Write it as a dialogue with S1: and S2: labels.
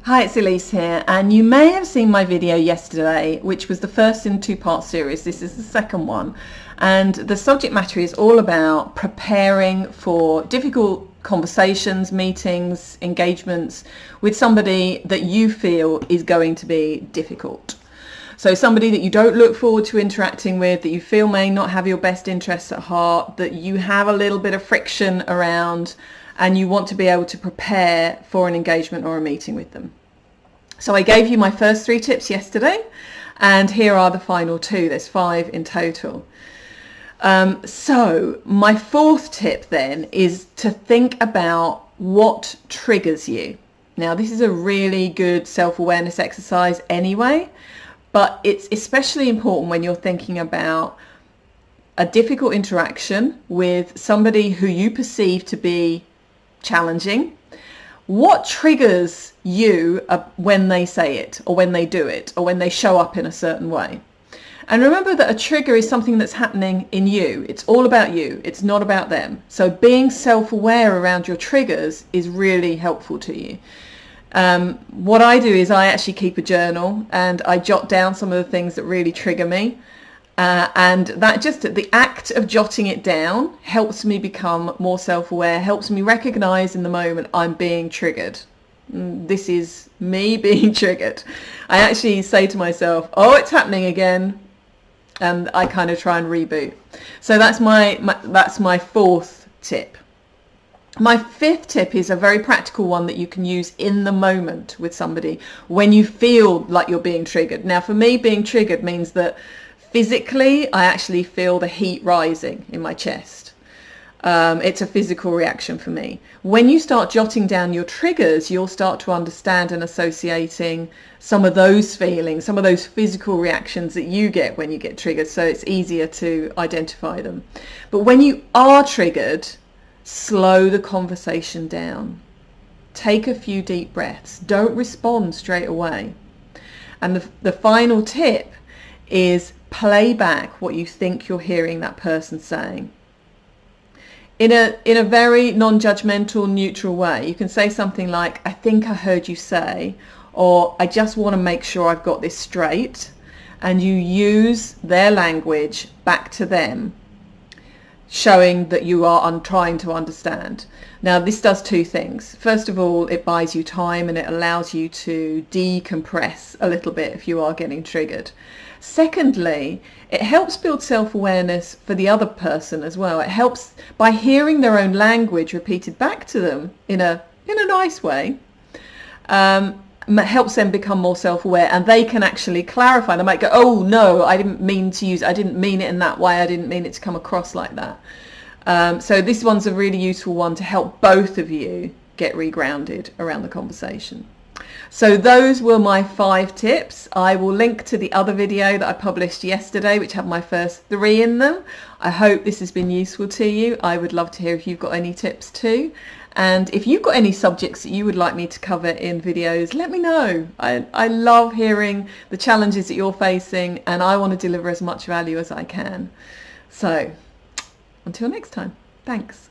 S1: Hi, it's Elise here, and you may have seen my video yesterday, which was the first in a two-part series. This is the second one, and the subject matter is all about preparing for difficult conversations, meetings, engagements with somebody that you feel is going to be difficult. So somebody that you don't look forward to interacting with, that you feel may not have your best interests at heart, that you have a little bit of friction around, and you want to be able to prepare for an engagement or a meeting with them. So I gave you my first 3 tips yesterday, and here are the final 2. There's 5 in total. So my 4th tip then is to think about what triggers you. Now, this is a really good self-awareness exercise anyway, but it's especially important when you're thinking about a difficult interaction with somebody who you perceive to be challenging. What triggers you when they say it, or when they do it, or when they show up in a certain way? And remember that a trigger is something that's happening in you. It's all about you. It's not about them. So being self-aware around your triggers is really helpful to you. What I do is I actually keep a journal, and I jot down some of the things that really trigger me. And that just the act of jotting it down helps me become more self-aware, helps me recognize in the moment I'm being triggered. This is me being triggered. I actually say to myself, oh, it's happening again. And I kind of try and reboot. So that's my 4th tip. My 5th tip is a very practical one that you can use in the moment with somebody when you feel like you're being triggered. Now, for me, being triggered means that physically, I actually feel the heat rising in my chest. It's a physical reaction for me. When you start jotting down your triggers, you'll start to understand and associating some of those feelings, some of those physical reactions that you get when you get triggered, so it's easier to identify them. But when you are triggered, slow the conversation down. Take a few deep breaths. Don't respond straight away. And the final tip is play back what you think you're hearing that person saying. In a very non-judgmental, neutral way. You can say something like, I think I heard you say, or I just want to make sure I've got this straight. And you use their language back to them, showing that you are trying to understand. Now, this does 2 things. First of all, it buys you time and it allows you to decompress a little bit if you are getting triggered. Secondly, it helps build self-awareness for the other person as well. It helps by hearing their own language repeated back to them in a nice way. Helps them become more self-aware, and they can actually clarify. They might go, oh no, I didn't mean it in that way, I didn't mean it to come across like that. So this one's a really useful one to help both of you get regrounded around the conversation. So those were my 5 tips. I will link to the other video that I published yesterday, which had my first 3 in them. I hope this has been useful to you. I would love to hear if you've got any tips too. And if you've got any subjects that you would like me to cover in videos, let me know. I love hearing the challenges that you're facing, and I want to deliver as much value as I can. So until next time, thanks.